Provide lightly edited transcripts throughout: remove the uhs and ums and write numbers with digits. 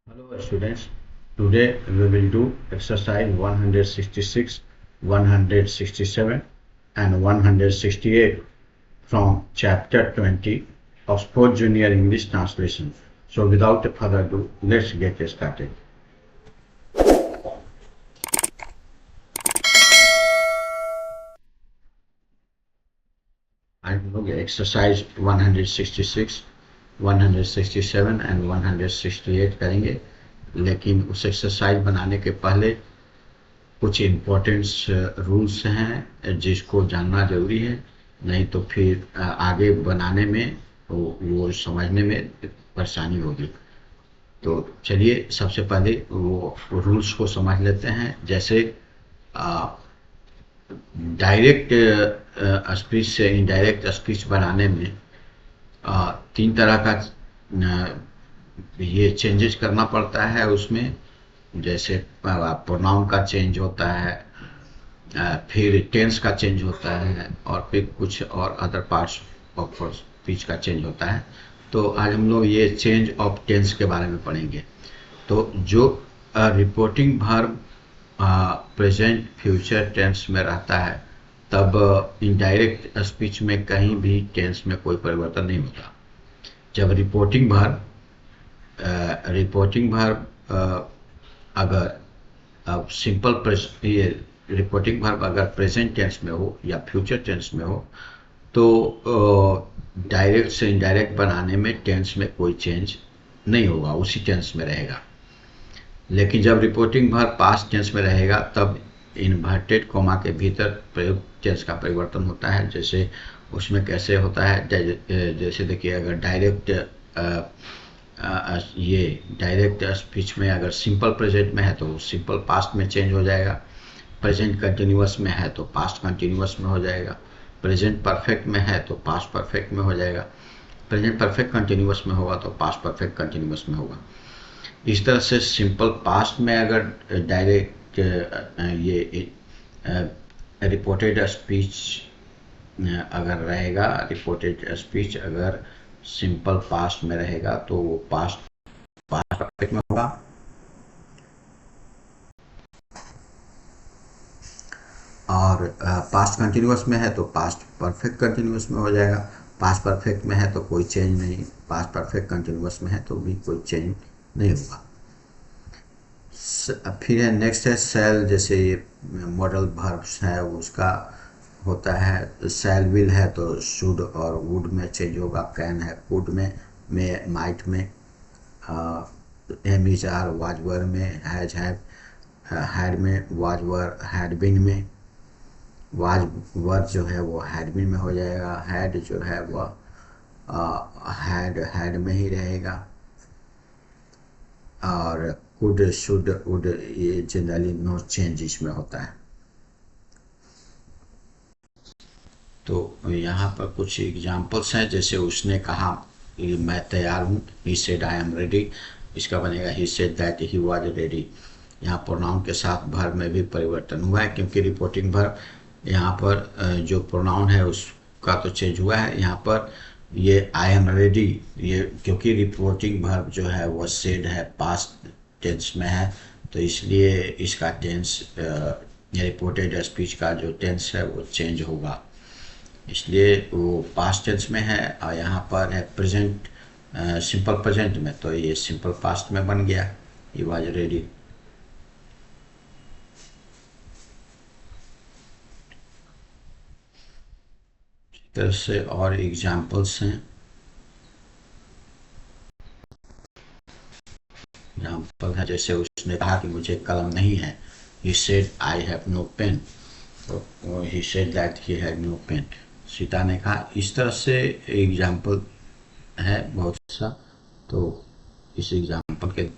Hello students, today we will do exercise 166, 167 and 168 from chapter 20 Oxford Junior English Translation. So without further ado, let's get started. हम लोग exercise 166, 167 and 168 करेंगे, लेकिन उस exercise बनाने के पहले कुछ इम्पोर्टेंट्स रूल्स हैं जिसको जानना ज़रूरी है, नहीं तो फिर आगे बनाने में वो समझने में परेशानी होगी। तो चलिए सबसे पहले वो रूल्स को समझ लेते हैं। जैसे डायरेक्ट स्पीच से इनडायरेक्ट स्पीच बनाने में तीन तरह का ये चेंजेस करना पड़ता है उसमें। जैसे प्रोनाउन का चेंज होता है, फिर टेंस का चेंज होता है, और फिर कुछ और अदर पार्ट्स ऑफ स्पीच का चेंज होता है। तो आज हम लोग ये चेंज ऑफ टेंस के बारे में पढ़ेंगे। तो जो reporting verb present future tense में रहता है, तब इनडायरेक्ट स्पीच में कहीं भी टेंस में कोई परिवर्तन नहीं होता। जब रिपोर्टिंग वर्ब अगर अब सिंपल ये रिपोर्टिंग वर्ब अगर प्रेजेंट टेंस में हो या फ्यूचर टेंस में हो, तो डायरेक्ट से इनडायरेक्ट बनाने में टेंस में कोई चेंज नहीं होगा, उसी टेंस में रहेगा। लेकिन जब रिपोर्टिंग वर्ब पास्ट टेंस में रहेगा, तब इन्वर्टेड कोमा के भीतर प्रयुक्त टेंस का परिवर्तन होता है। जैसे उसमें कैसे होता है, जैसे देखिए, अगर डायरेक्ट स्पीच में अगर सिंपल प्रेजेंट में है तो सिंपल पास्ट में चेंज हो जाएगा। प्रेजेंट कंटिन्यूअस में है तो पास्ट कंटिन्यूअस में हो जाएगा। प्रेजेंट परफेक्ट में है तो पास्ट परफेक्ट में हो जाएगा। प्रेजेंट परफेक्ट कंटिन्यूअस में होगा तो पास्ट परफेक्ट कंटिन्यूअस में होगा। इस तरह से सिंपल पास्ट में अगर डायरेक्ट ये रिपोर्टेड स्पीच अगर रहेगा, रिपोर्टेड स्पीच अगर सिंपल पास्ट में रहेगा तो वो पास्ट परफेक्ट में होगा, और पास्ट कंटिन्यूअस में है तो पास्ट परफेक्ट कंटिन्यूअस में हो जाएगा। पास्ट परफेक्ट में है तो कोई चेंज नहीं, पास्ट परफेक्ट कंटिन्यूअस में है तो भी कोई चेंज नहीं होगा। फिर है नेक्स्ट है सेल। जैसे ये मॉडल वर्ब्स है उसका होता है, सेल विल है तो शुड और वुड में चेंज होगा। कैन है कुड में माइट में, am is are was were में, हैज हैव हैड में, वाज वर हैड बीन में। वाज वर जो है वो हैड बीन में हो जाएगा। हैड जो है वह हैड में ही रहेगा। और कुड शुड वुड ये जनरली नो चेंज इसमें होता है। तो यहाँ पर कुछ एग्जांपल्स हैं। जैसे उसने कहा मैं तैयार हूँ, ही सेड आई एम रेडी। इसका बनेगा ही said that he was ready. यहाँ प्रोनाउन के साथ वर्ब में भी परिवर्तन हुआ है, क्योंकि रिपोर्टिंग वर्ब यहाँ पर जो प्रोनाउन है उसका तो चेंज हुआ है। यहाँ पर ये आई एम रेडी, ये क्योंकि रिपोर्टिंग वर्ब जो है वो सेड है, पास्ट टेंस में है, तो इसलिए इसका टेंस रिपोर्टेड स्पीच का जो टेंस है वो चेंज होगा, इसलिए वो पास्ट टेंस में है। और यहाँ पर है प्रेजेंट सिंपल प्रेजेंट में, तो ये सिंपल पास्ट में बन गया, ही वाज रेडी। इस तरह से और एग्जाम्पल्स हैं। एग्जाम्पल है जैसे उसने कहा कि मुझे कलम नहीं है, he said I have no pen, तो he said that he had no pen. Sita ने कहा। इस तरह से एग्जाम्पल है बहुत सा, तो इस एग्जाम्पल के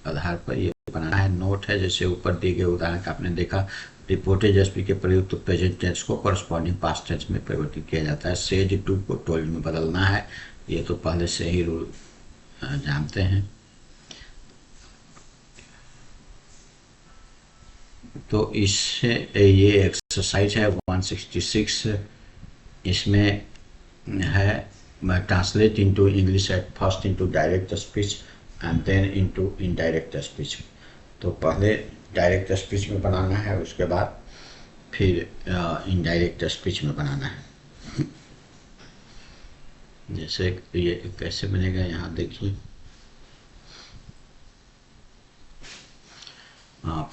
आधार पर ये बनाना है। नोट है जैसे ऊपर दिए गए उदाहरण का आपने देखा, रिपोर्टेड स्पीच के प्रयुक्त तो प्रेजेंट टेंस को कॉरस्पॉन्डिंग पास्ट टेंस में परिवर्तित किया जाता है। सेड टू को टोल्ड में बदलना है, ये तो पहले से ही रूल जानते हैं। तो इससे ये एक्सरसाइज है 166, इसमें है translate into English at first into direct speech and then into indirect speech. तो पहले डायरेक्ट स्पीच में बनाना है, उसके बाद फिर इनडायरेक्ट स्पीच में बनाना है। जैसे ये कैसे बनेगा, यहाँ देखिए।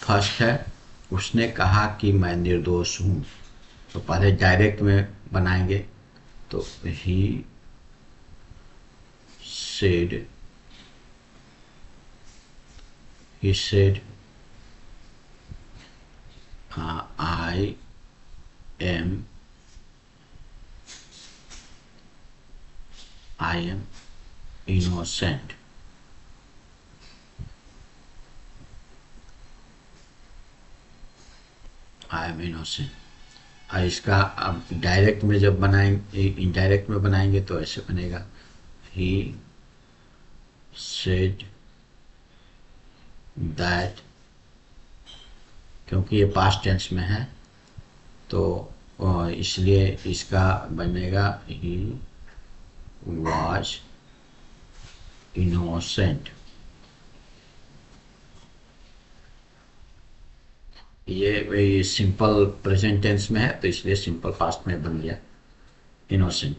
फर्स्ट है, उसने कहा कि मैं निर्दोष हूँ। तो पहले डायरेक्ट में बनाएंगे, तो he said, he said I am innocent। I am innocent. इसका अब डायरेक्ट में जब बनाएंगे, इनडायरेक्ट में बनाएंगे तो ऐसे बनेगा, ही सेड दैट। क्योंकि ये पास्ट टेंस में है तो इसलिए इसका बनेगा ही वाज इनोसेंट। ये सिंपल प्रेजेंट टेंस में है तो इसलिए सिंपल पास्ट में बन गया इनोसेंट।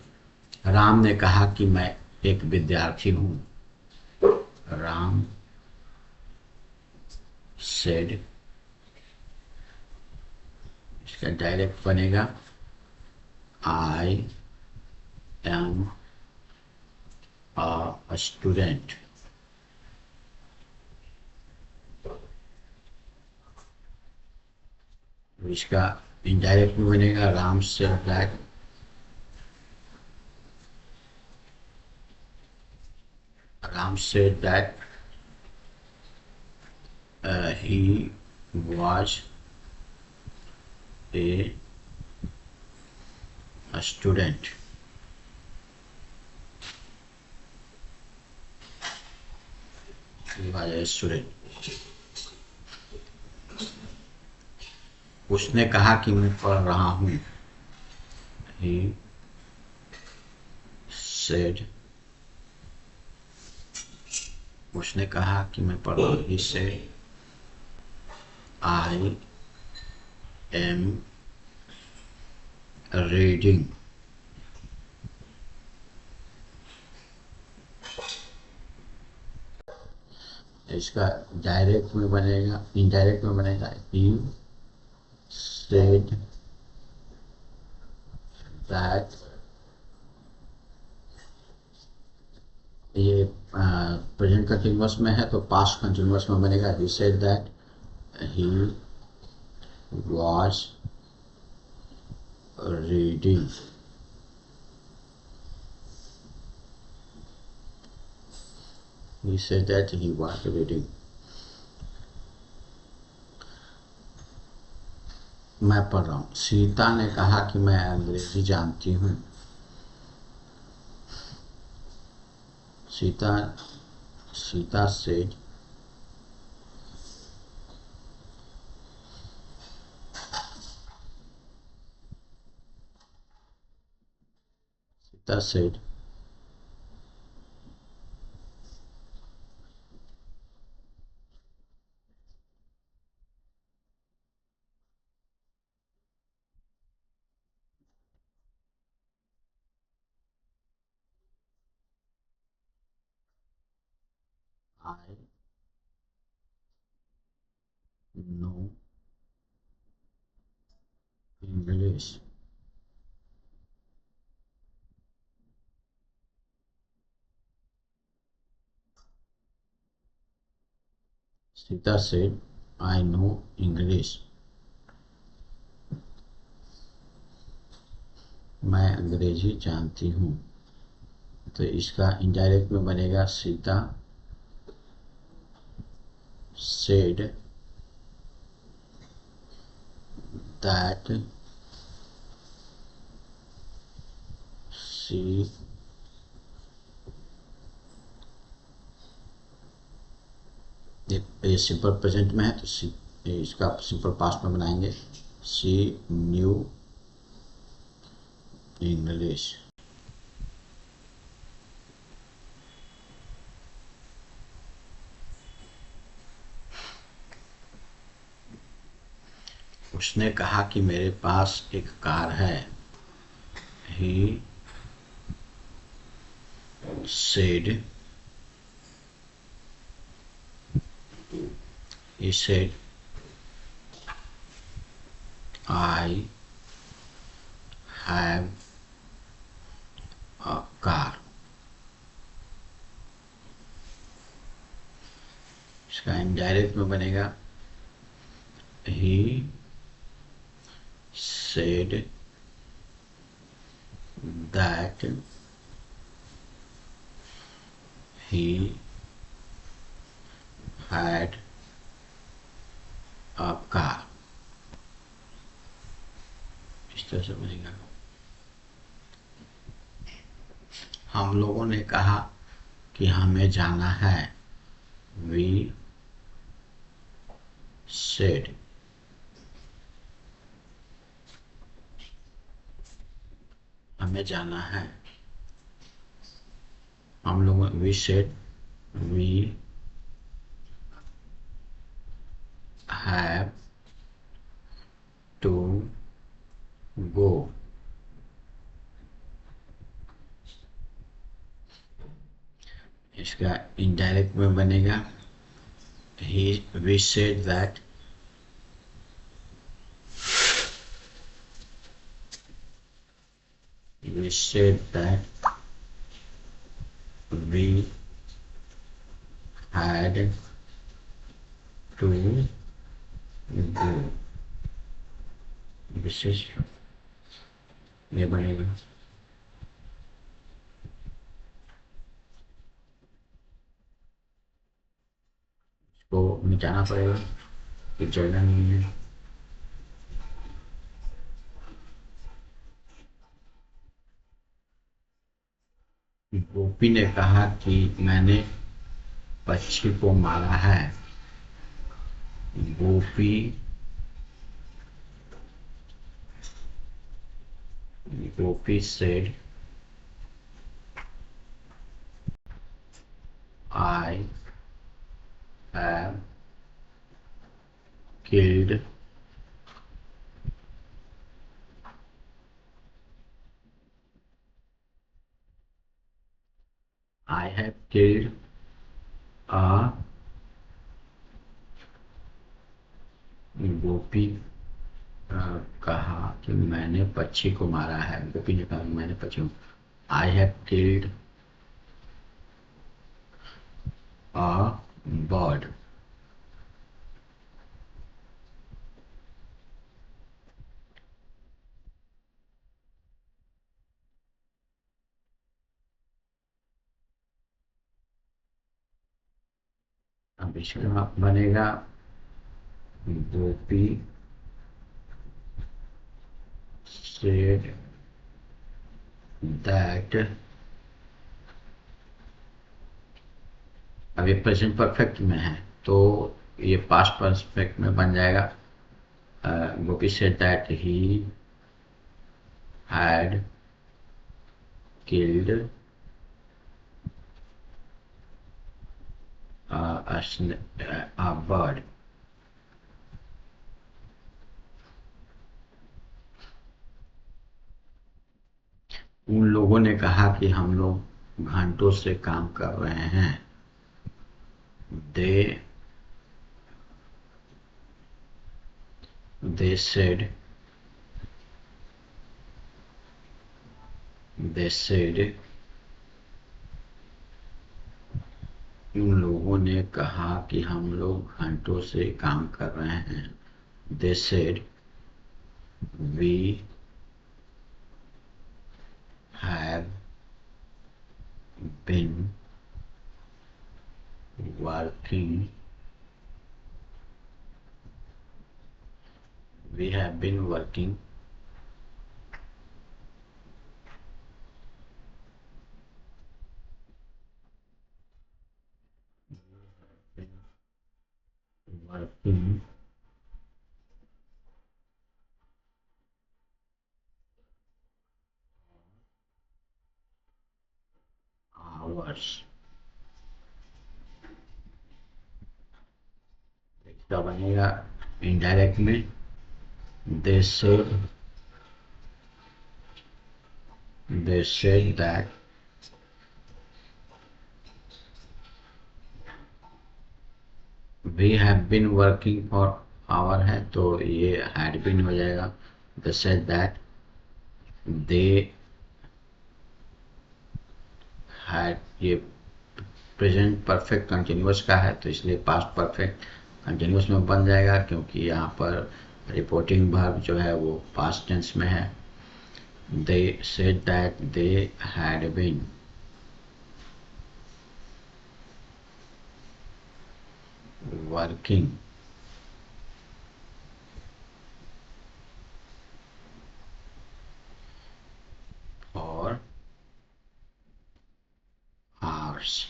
राम ने कहा कि मैं एक विद्यार्थी हूँ। राम सेड, इसका डायरेक्ट बनेगा आई एम अ स्टूडेंट। इसका इनडायरेक्ट में बनेगा Ram said that. Ram said that he was a student। He was a student। उसने कहा कि मैं पढ़ रहा हूँ। He said, उसने कहा कि मैं पढ़ रहा हूँ। He said I am reading। इसका डायरेक्ट में बनेगा, इनडायरेक्ट में बनेगा he said that। ये प्रेजेंट कंटिन्यूअस में है तो पास्ट कंटिन्यूअस में बनेगा he said that he was reading। He said that he was reading। मैं पढ़ रहा हूँ। सीता ने कहा कि मैं अंग्रेजी जानती हूँ। Sita said Sita said I know English. Sita said I know English. मैं अंग्रेजी जानती हूँ। तो इसका इनडायरेक्ट में बनेगा सीता सेड दैट शी ये सिंपल प्रेजेंट में है तो इसका सिंपल पास्ट में बनाएंगे शी न्यू इंग्लिश। उसने कहा कि मेरे पास एक कार है। ही said he said I have a car। इसका इनडायरेक्ट में बनेगा he said that he had a car। इस तरह से बनेगा। हम लोगों ने कहा कि हमें जाना है। We said हमें जाना है। हम लोगों we said we have to go। इसका इनडायरेक्ट में बनेगा we said that we said that we had to go। विशेष ये बनेगा। इसको मिटाना पड़ेगा कि जगह नहीं है। गोपी ने कहा कि मैंने पक्षी को मारा है। गोपी गोपी said I have killed I have killed a गोपी कहा कि मैंने पक्षी को मारा है। गोपी ने कहा कि मैंने पक्षी को I have killed a bird। अब इसका बनेगा गोपी said that। अब ये प्रेजेंट परफेक्ट में है तो ये पास्ट परफेक्ट में बन जाएगा। गोपी said that he had killed a bird। उन लोगों ने कहा कि हम लोग घंटों से काम कर रहे हैं। They said उन लोगों ने कहा कि हम लोग घंटों से काम कर रहे हैं। They said we have been working we have been working working hours। इसका बनेगा इनडायरेक्ट में they said that we have been working for hour है तो ये had been हो जाएगा. they said that they had, ये प्रेजेंट परफेक्ट कंटिन्यूअस का है तो इसलिए पास्ट परफेक्ट कंटिन्यूअस में बन जाएगा, क्योंकि यहाँ पर रिपोर्टिंग वर्ब जो है वो पास्ट टेंस में है. they said that they had been working for hours.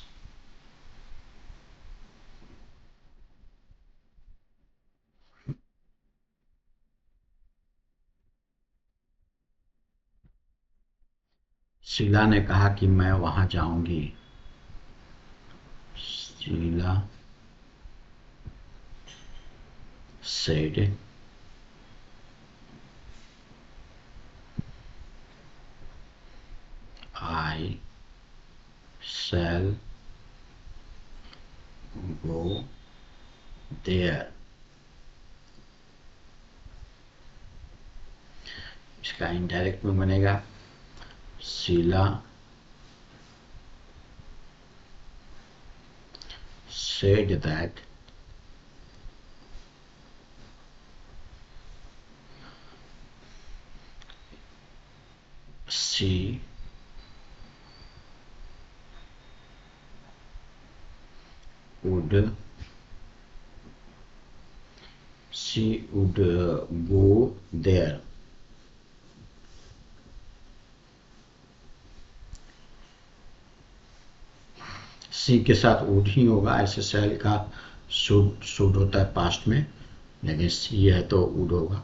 Sheila ने कहा कि मैं वहां जाऊंगी. Sheela said I shall go there. इसका इनडायरेक्ट में बनेगा Sheila said that she would go there. सी के साथ वुड ही होगा, ऐसे सेल का शुड होता है पास्ट में, लेकिन सी है तो वुड होगा.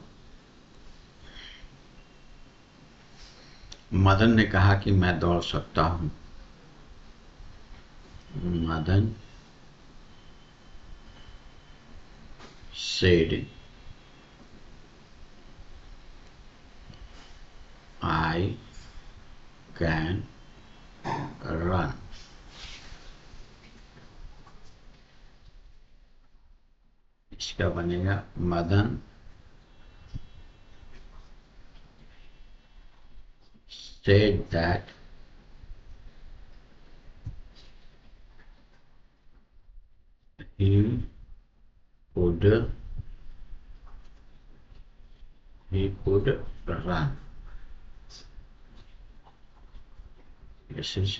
मदन ने कहा कि मैं दौड़ सकता हूं. Madan said I can run. इसका बनेगा Madan said that he could run. This is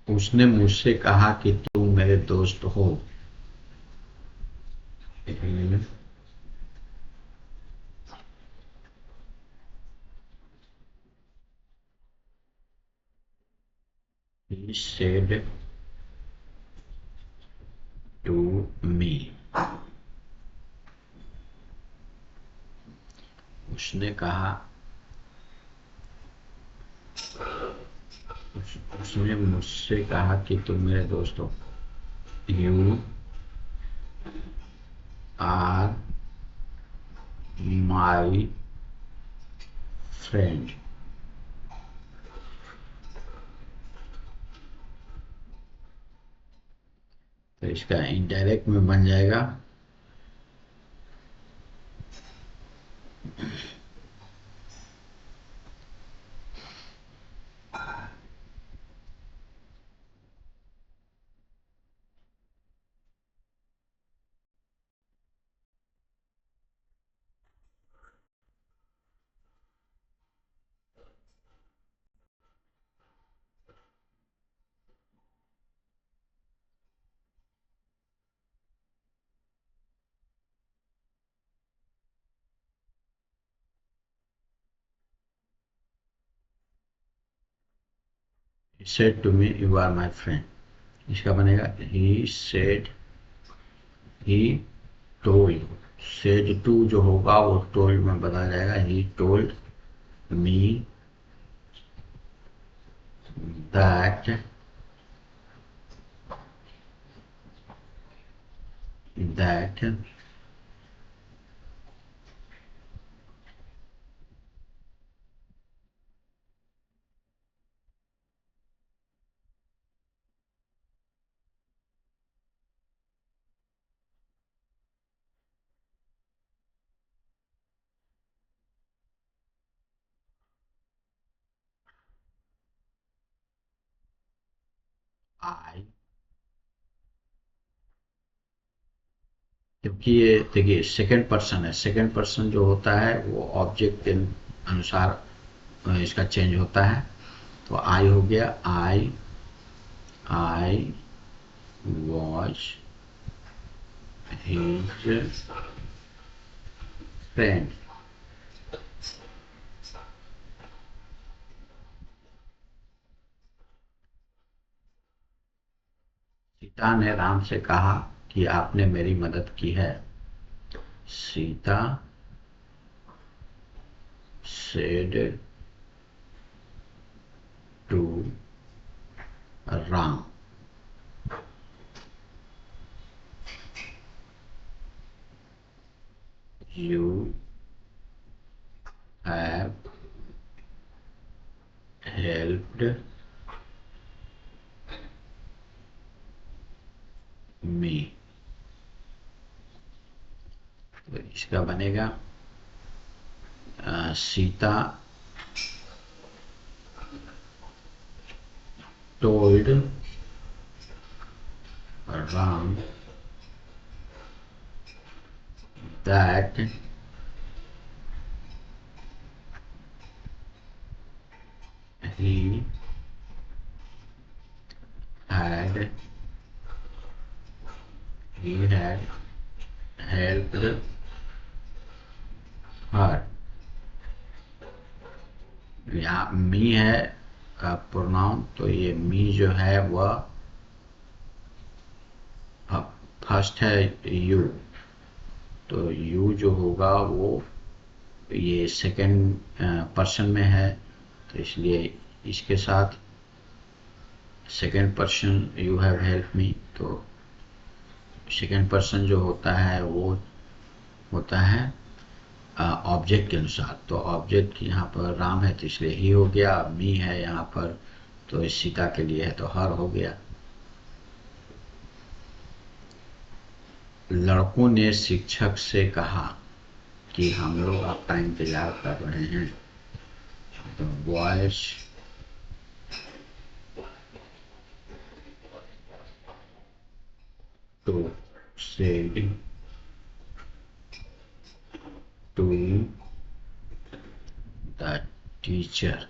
उसने मुझसे कहा कि तुम मेरे दोस्त हो. He said to me. उसने कहा, उसने मुझसे कहा कि तुम मेरे दोस्त हो. You are my friend. तो इसका इनडायरेक्ट में बन जाएगा He said to me you are my friend. इसका बनेगा he said, he told. said to जो होगा वो told में बदल जाएगा. he told me that that I, क्योंकि ये देखिए सेकंड पर्सन है, सेकंड पर्सन जो होता है वो ऑब्जेक्ट के अनुसार इसका चेंज होता है। तो आई हो गया, I was his friend. Sita ने राम से कहा कि आपने मेरी मदद की है। Sita said to Ram, you have helped me. तो इसका बनेगा Sita told Ram that he had helped her। यहाँ मी है प्रोनाउन, तो ये मी जो है वह फर्स्ट है यू, तो यू जो होगा वो ये सेकंड पर्सन में है, तो इसलिए इसके साथ second person you have help me. तो सेकंड पर्सन जो होता है वो होता है ऑब्जेक्ट के अनुसार। तो ऑब्जेक्ट यहाँ पर राम है तो इसलिए ही हो गया, मी है यहाँ पर तो इस सीता के लिए है तो हर हो गया। लड़कों ने शिक्षक से कहा कि हम लोग आपका इंतजार कर रहे हैं। तो boys to said to the teacher,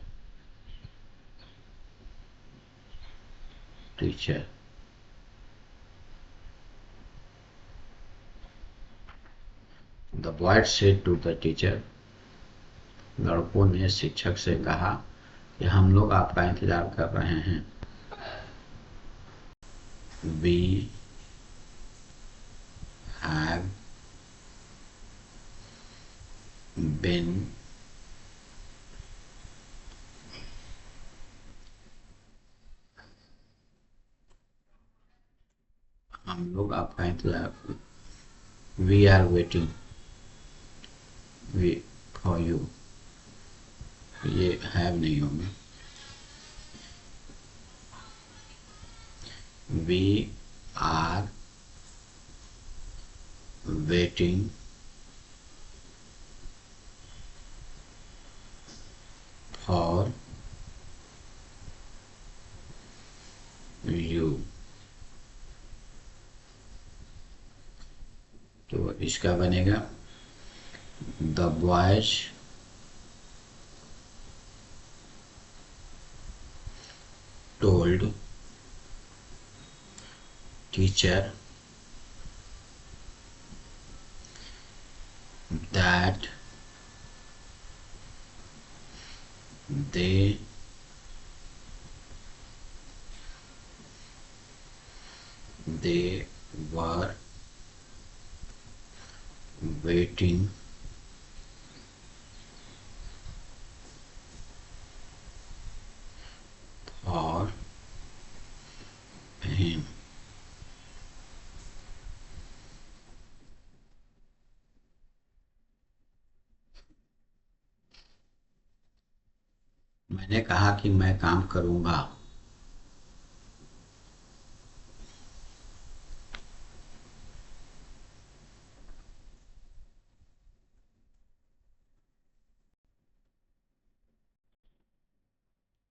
the boys said to the teacher, लड़कों ने शिक्षक से कहा कि हम लोग आपका इंतजार कर रहे हैं। वी हैव बिन हम लोग आपका इंतजार, we are waiting we for you, ये हैव नहीं होंगे। We are waiting for you. तो इसका बनेगा the boys told teacher that they were waiting for him। मैंने कहा कि मैं काम करूंगा।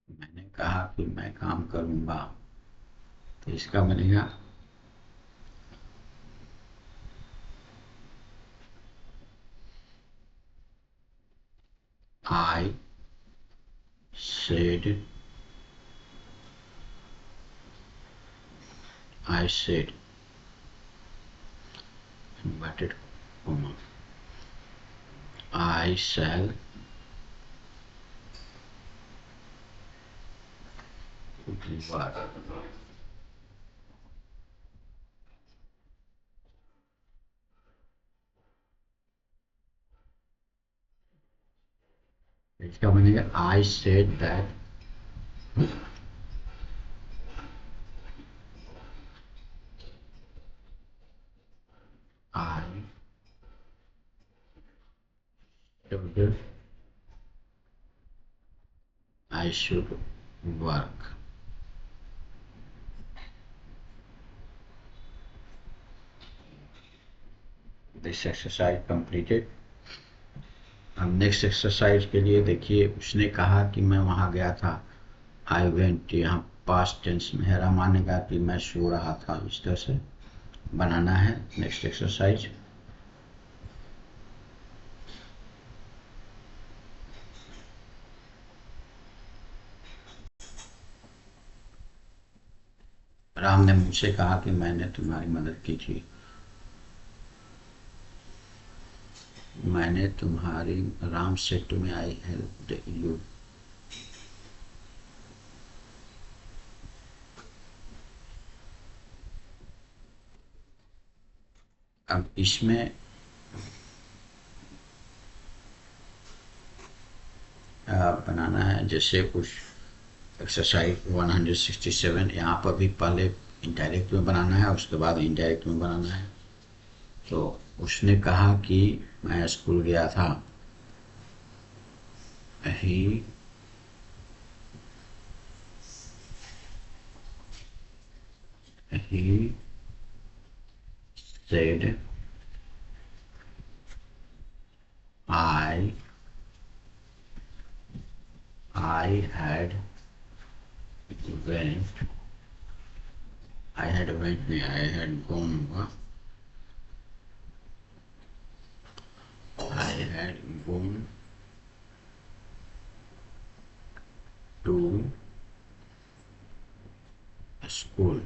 मैंने कहा कि मैं काम करूंगा, तो इसका बनेगा I said, I said inverted comma, I shall work. इसका बनेगा I said that I should, I should work. This exercise completed. अब नेक्स्ट एक्सरसाइज के लिए देखिए, उसने कहा कि मैं वहां गया था, आई वेंट, यहाँ पास्ट टेंस में है, मानेगा कि मैं सो रहा था। इस तरह से बनाना है नेक्स्ट एक्सरसाइज। राम ने मुझसे कहा कि मैंने तुम्हारी मदद की थी। मैंने तुम्हारी, Ram said to me I helped you. अब इसमें बनाना है जैसे कुछ एक्सरसाइज 167, यहाँ पर भी पहले इनडायरेक्ट में बनाना है, उसके बाद इनडायरेक्ट में बनाना है। तो उसने कहा कि मैं स्कूल गया था, ही he said I had went, I had gone, I had gone to school।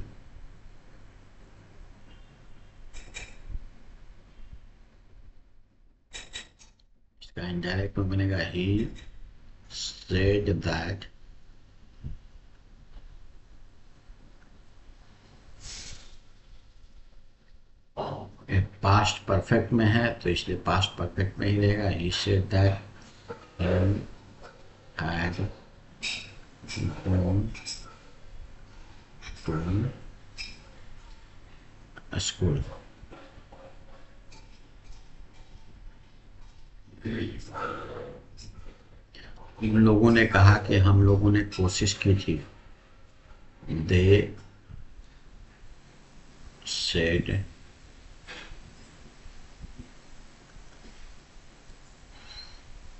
इसका इनडायरेक्ट में बनेगा he said that past perfect में है, तो इसलिए पास्ट परफेक्ट में ही रहेगा। he said that he had gone to school। इन लोगों ने कहा कि हम लोगों ने कोशिश की थी। दे सेड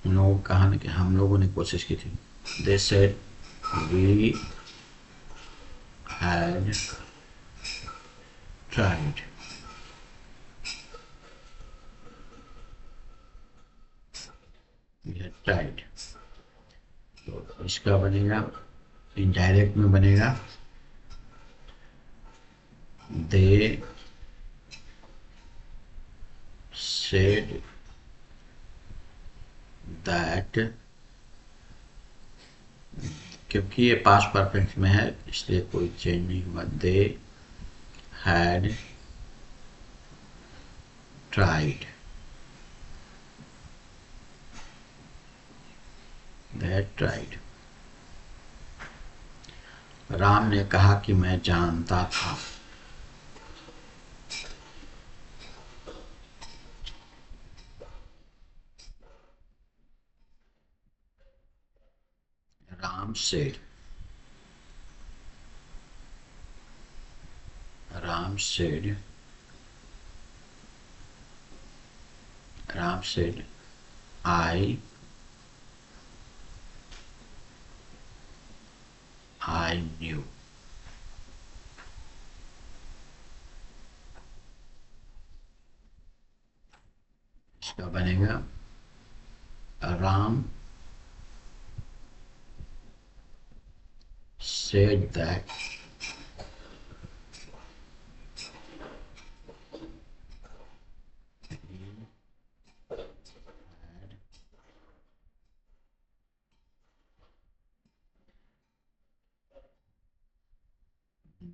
उन लोगों को कहा ना कि हम लोगों ने कोशिश की थी। They said we had tried. Tried, तो इसका बनेगा इनडायरेक्ट में बनेगा दे सेड दैट, क्योंकि ये पास्ट परफेक्ट में है इसलिए कोई चेंज नहीं हुआ। They had tried, they had tried. Ram ने कहा कि मैं जानता था। Ram said. Ram said. Ram said, I knew. इसका बनेगा Ram said that he had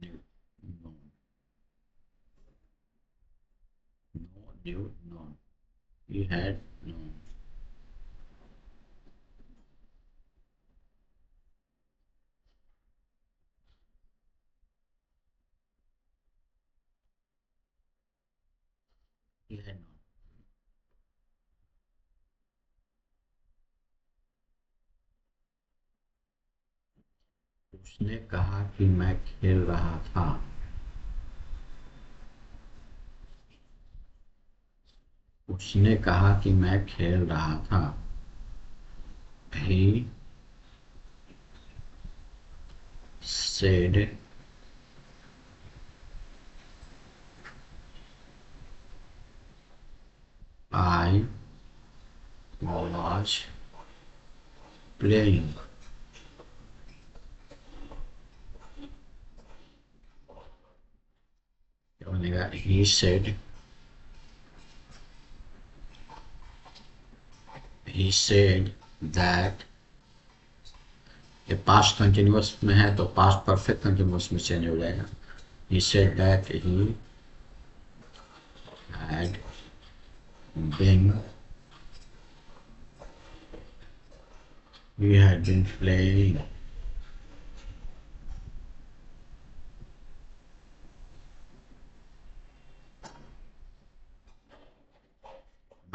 knew, known, knew, known. He had known. He had known. उसने कहा कि मैं खेल रहा था. उसने कहा कि मैं खेल रहा था. He said I was playing. क्या बनेगा? He said that. ये पास्ट कंटिन्यूअस में है तो पास्ट परफेक्ट कंटिन्यूअस में चेंज हो जाएगा. He said that had been he had been playing.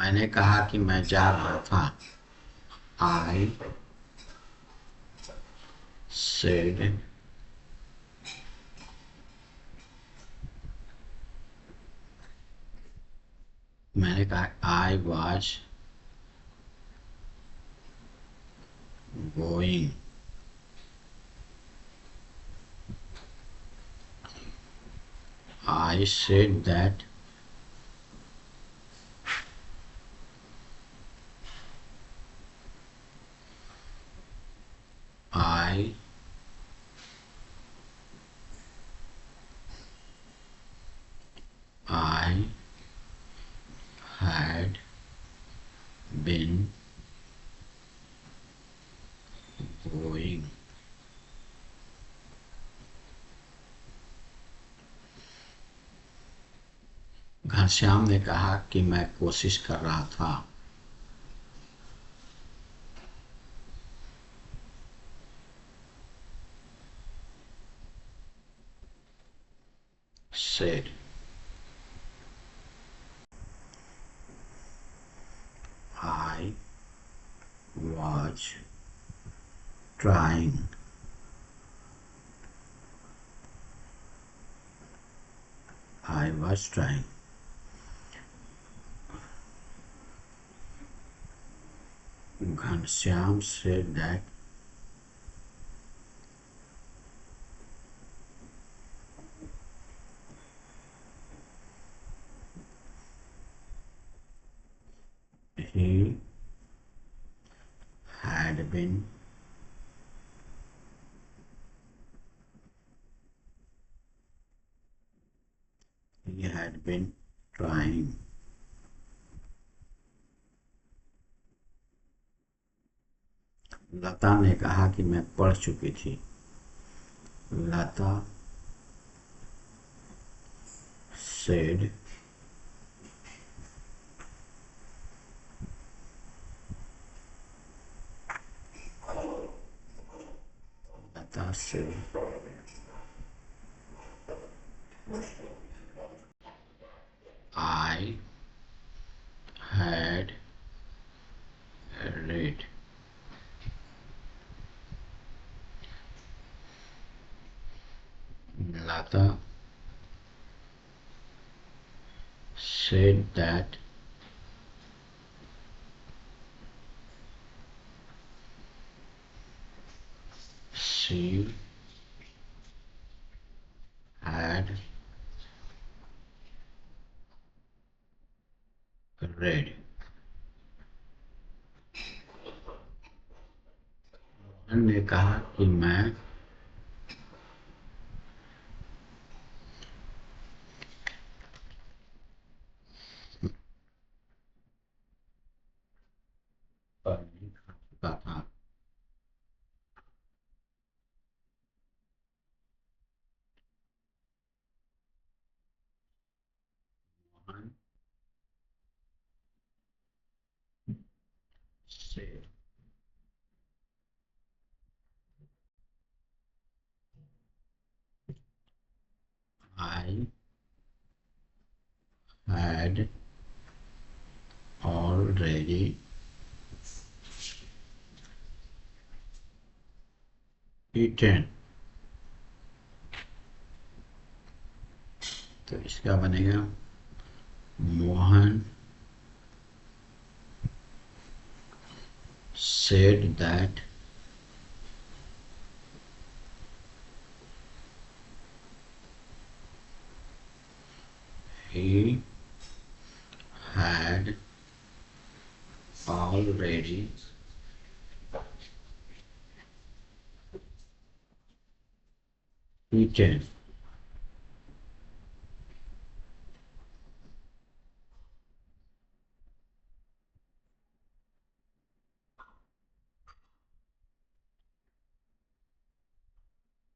मैंने कहा कि मैं जा रहा था. I said मैंने कहा I was going. I said that I had been going. Ghanshyam ने कहा कि मैं कोशिश कर रहा था. Said I was trying. I was trying. Ghanshyam said that he had been trying. लता ने कहा कि मैं पढ़ चुकी थी. लता said Lata said I had read. Lata said that she had read. Mohan ने कहा कि मैं पढ़ चुका था। मोहन से I had already eaten। तो इसका बनेगा Mohan said that he had already eaten।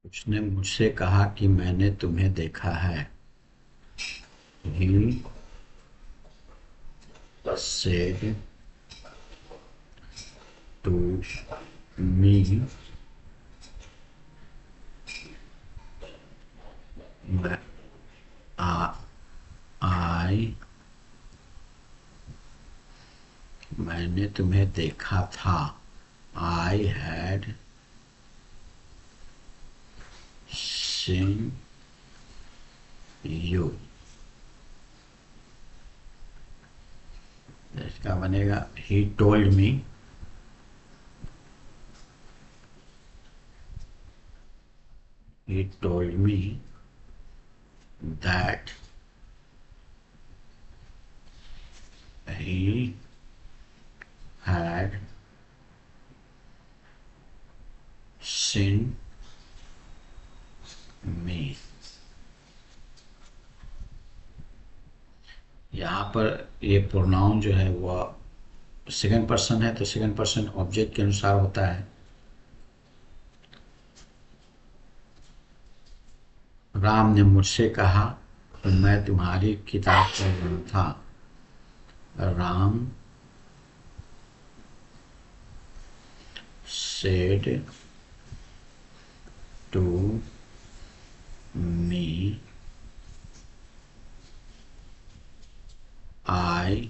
उसने मुझसे कहा कि मैंने तुम्हें देखा है। He said to me that I मैंने तुम्हें देखा था। I had seen you। इसका बनेगा he told me that he had seen me। यहाँ पर ये प्रोनाउन जो है वो सेकंड पर्सन है, तो सेकंड पर्सन ऑब्जेक्ट के अनुसार होता है। राम ने मुझसे कहा कि मैं तुम्हारी किताब पढ़ रहा था। Ram said to me I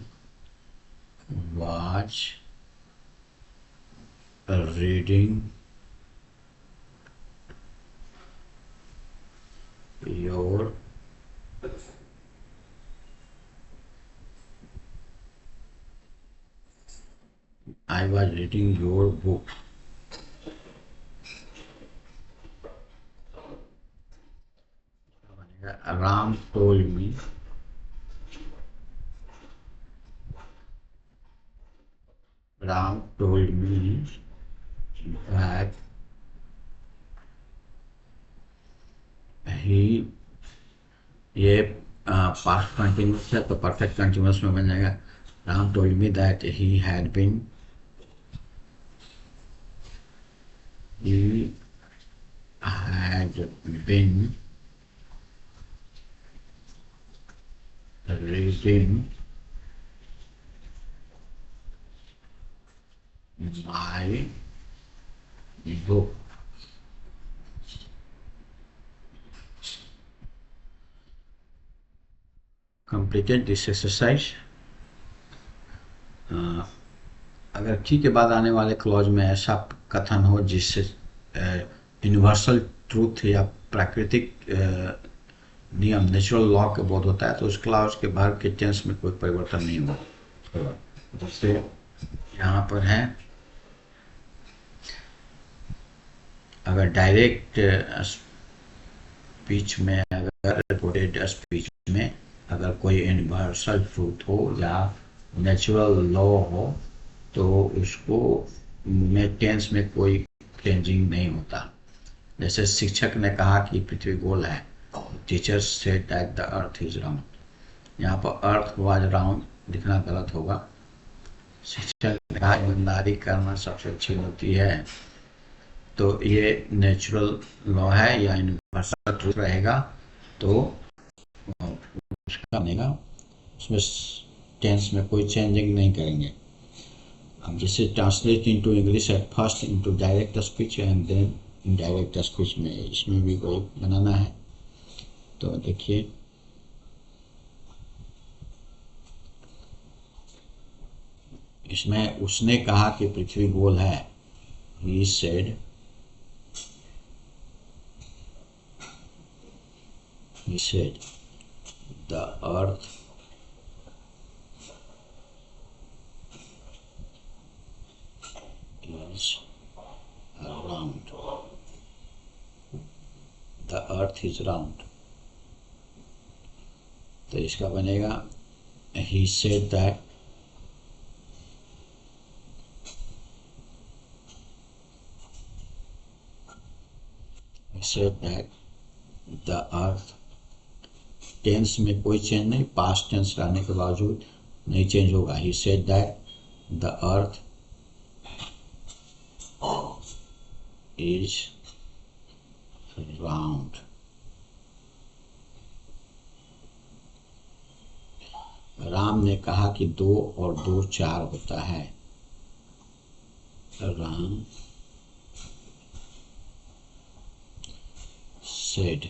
was reading your book। Ram told me that he, ये पास्ट कंटिन्यूस है तो परफेक्ट कंटिन्यूस में बन जाएगा। Ram told me that he had been reading my book। Completed this exercise। अगर ठीक के बाद आने वाले क्लॉज में ऐसा कथन हो जिससे यूनिवर्सल ट्रूथ या प्राकृतिक नियम, नेचुरल लॉ के बोध होता है तो उसके अलावा उसके वर्ब के टेंस में कोई परिवर्तन नहीं होगा। जैसे यहाँ पर है, अगर डायरेक्ट स्पीच में, अगर रिपोर्टेड स्पीच में अगर कोई यूनिवर्सल ट्रूथ हो या नेचुरल लॉ हो तो उसको में टेंस में कोई चेंजिंग नहीं होता। जैसे शिक्षक ने कहा कि पृथ्वी गोल है, teacher said that the earth is round. यहाँ पर अर्थ वाज राउंड लिखना गलत होगा। शिक्षक ने कहा ईमानदारी करना सबसे अच्छी होती है, तो ये नेचुरल लॉ है या यूनिवर्सल ट्रूथ रहेगा तो उसका बनेगा, उसमें टेंस में कोई चेंजिंग नहीं करेंगे। हम जैसे translate into English at first into direct speech and then indirect speech में, इसमें भी कोई बनाना है। तो देखिए इसमें उसने कहा कि पृथ्वी गोल है, he said the earth is round, the earth is round। तो इसका बनेगा he said that the earth, tense में कोई चेंज नहीं, पास्ट टेंस रहने के बावजूद नहीं चेंज होगा। he said that the earth is round। Ram ने कहा कि 2 और 2 4 होता है। Ram said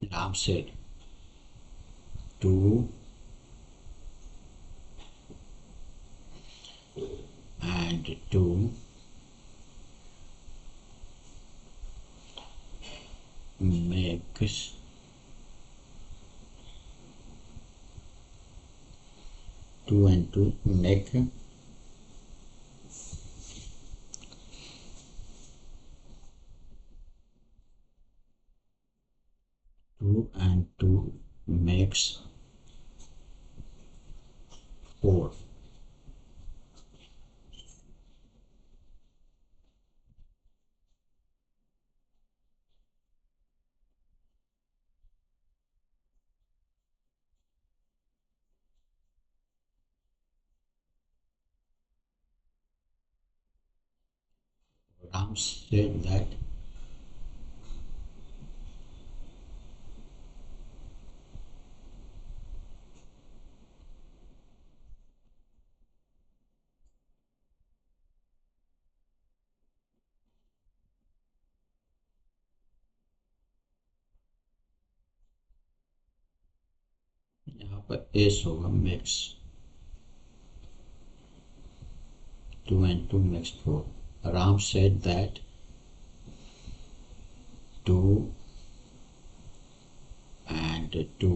Ram said 2 and 2 makes 2 and 2 make 2 and 2 makes 4। Ram said that यहाँ पर एस होगा, makes 2 and 2 makes 4। Ram said that 2 and 2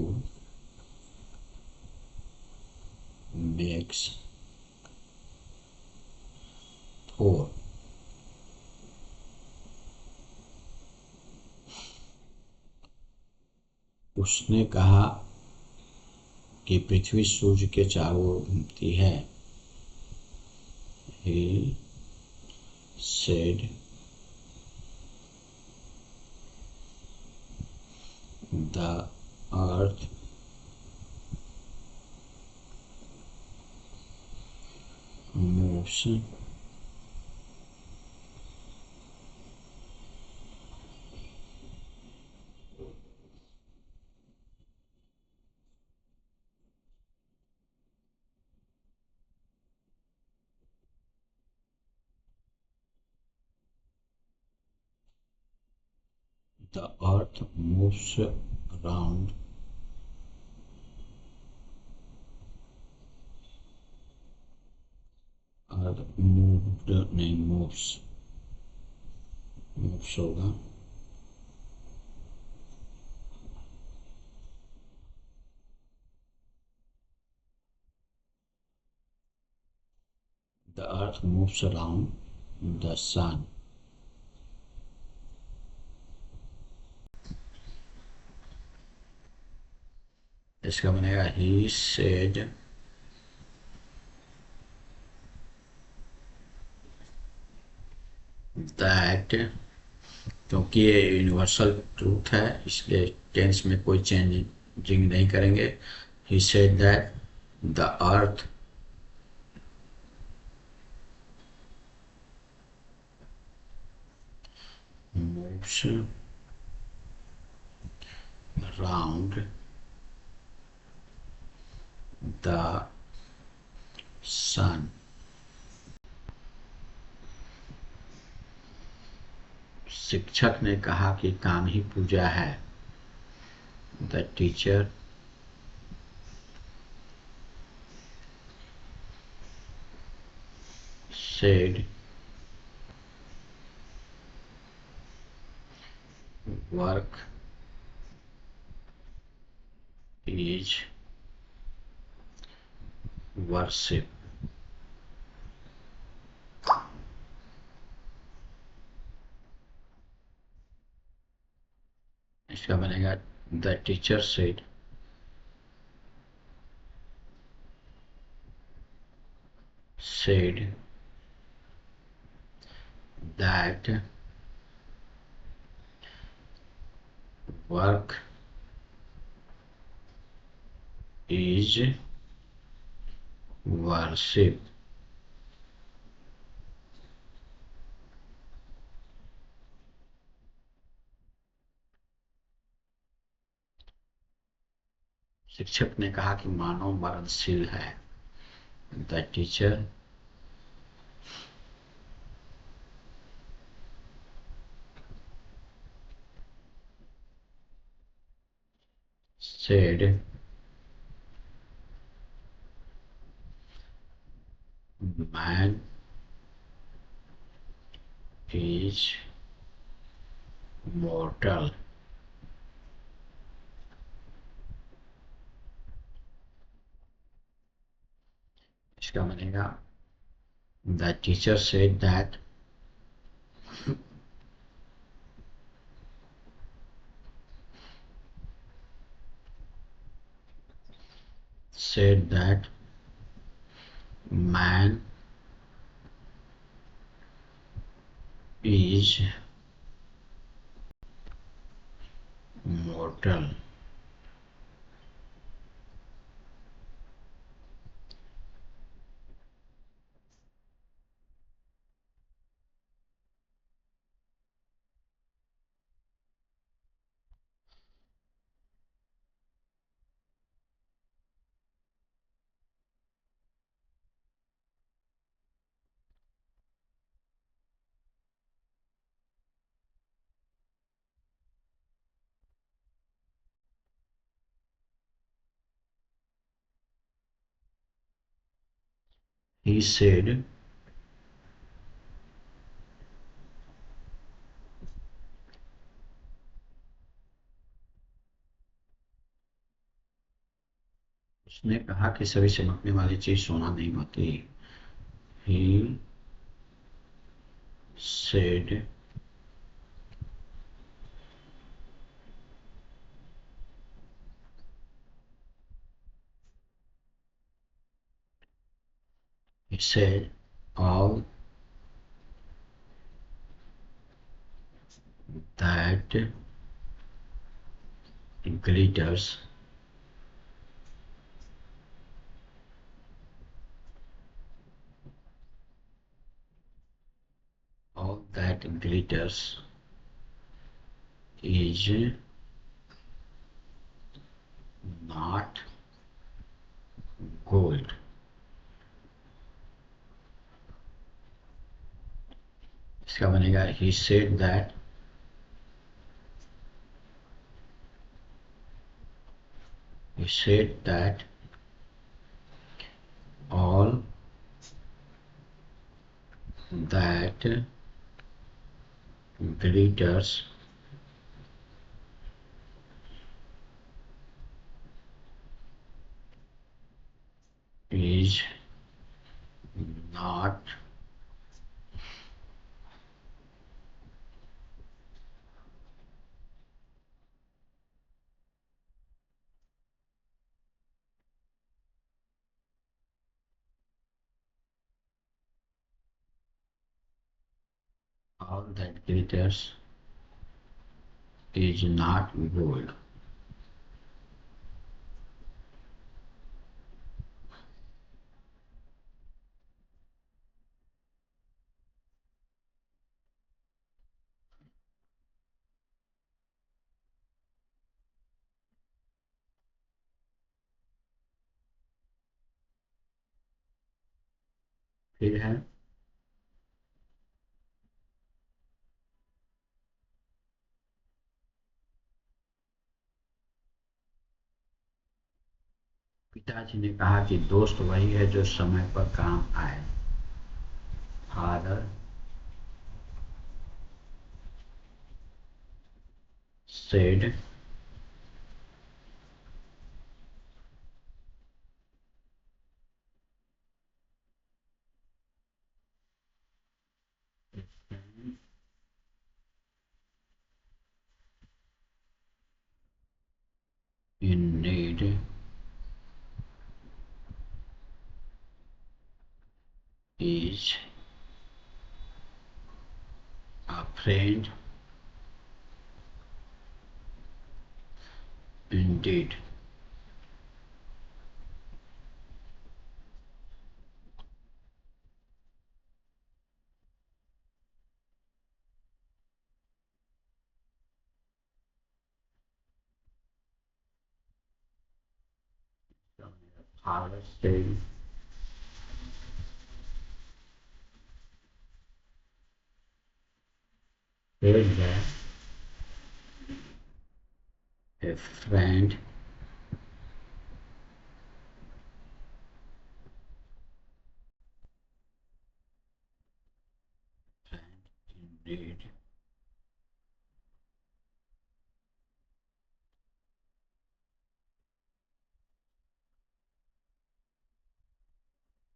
makes 4। उसने कहा कि पृथ्वी सूर्य के चारों ओर घूमती है। He said the earth moves the earth moves around बाद मूव्ड नहीं, मूव्स, मूव्स होगा। The earth moves around the sun. इसका बनेगा ही सेड दैट, क्योंकि ये यूनिवर्सल ट्रूथ है इसलिए टेंस में कोई चेंजिंग नहीं करेंगे। ही said that the earth moves around the sun। शिक्षक ने कहा कि काम ही पूजा है। The teacher said work is worship। इसका बनेगा the teacher said that work is worship। शिक्षक ने कहा कि मानव मरणशील है। The teacher said man is mortal। इसका बनेगा the teacher said that man is mortal। He said उसने कहा कि सभी चमकने वाली चीज सोना नहीं होती। He said he said all that glitters all that glitters is not gold। इसका बनेगा he said that all that glitters is not all that glitters is not gold. फिर है पिताजी ने कहा कि दोस्त वही है जो समय पर काम आए। Father said in need is a friend indeed. Father said that a friend indeed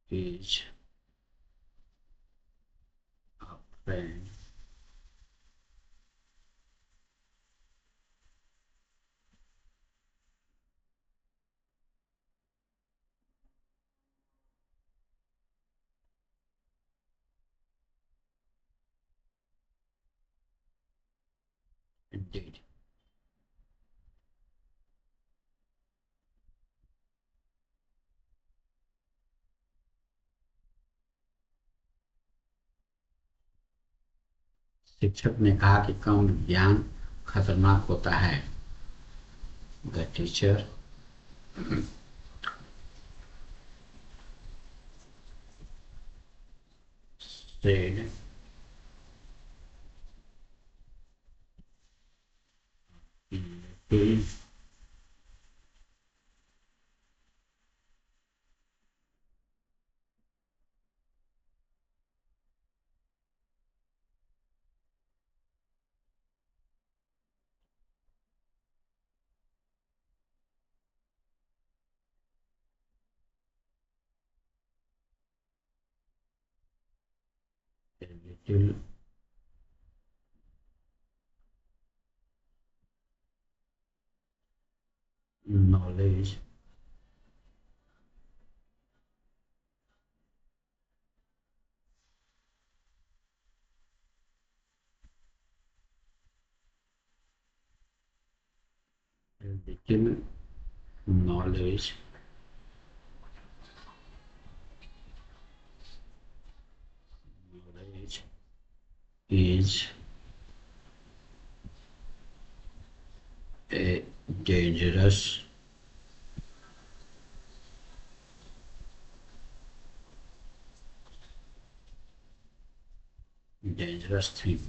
is a friend indeed. शिक्षक ने कहा कि कम ज्ञान खतरनाक होता है। The teacher said little little knowledge little knowledge knowledge is a dangerous thing.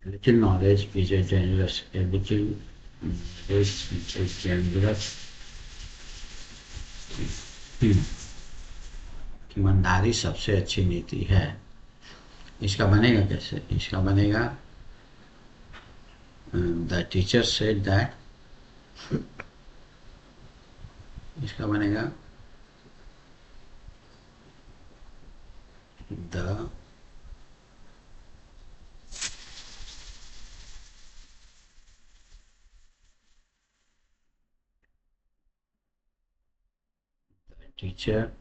Little knowledge is a dangerous. A little knowledge is a dangerous thing. ईमानदारी सबसे अच्छी नीति है। इसका बनेगा कैसे? इसका बनेगा द टीचर सेड दैट, इसका बनेगा the teacher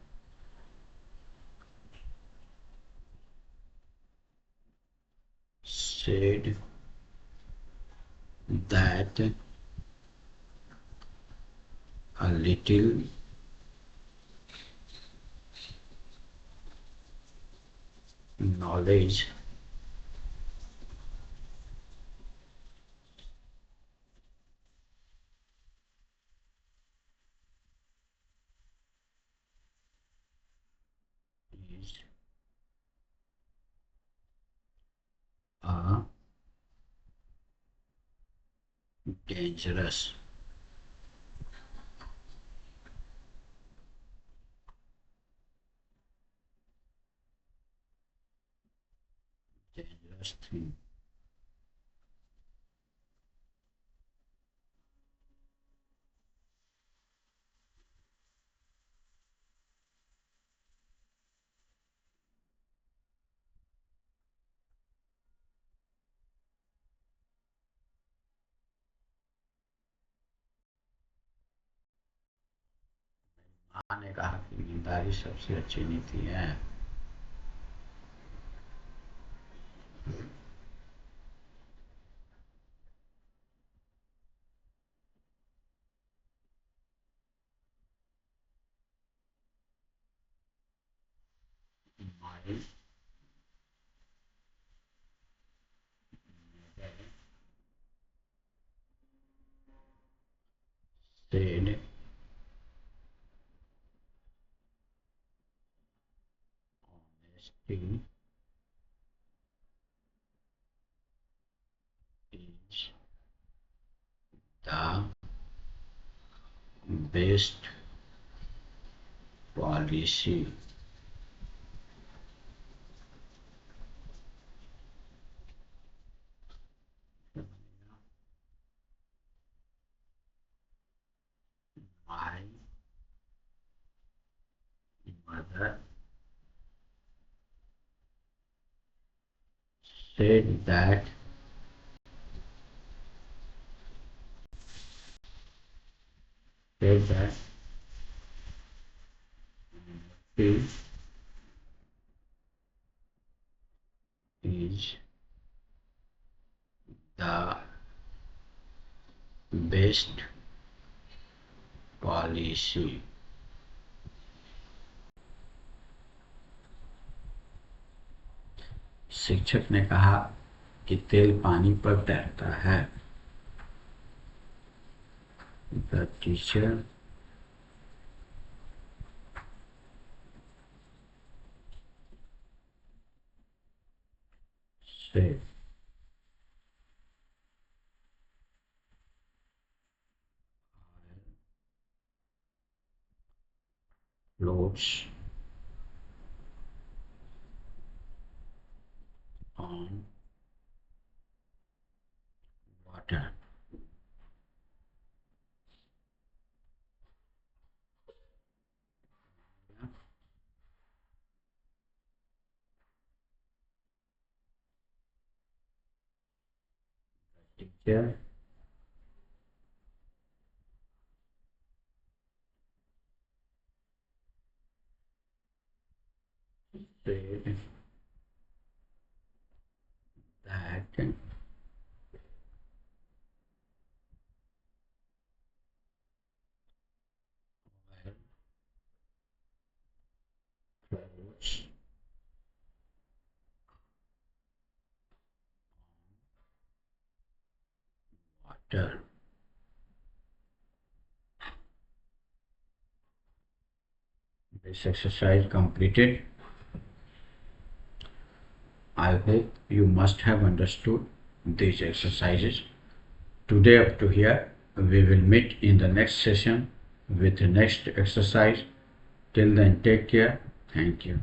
said that a little knowledge is a dangerous thing. माँ ने कहा कि ईमानदारी सबसे अच्छी नीति है। My said honesty is the best policy. My mother said that she is the best policy. शिक्षक ने कहा कि तेल पानी पर तैरता है। The teacher said floats on water. Teacher said that floats water. This exercise completed. I hope you must have understood these exercises. Today up to here, we will meet in the next session with the next exercise. Till then, take care. Thank you.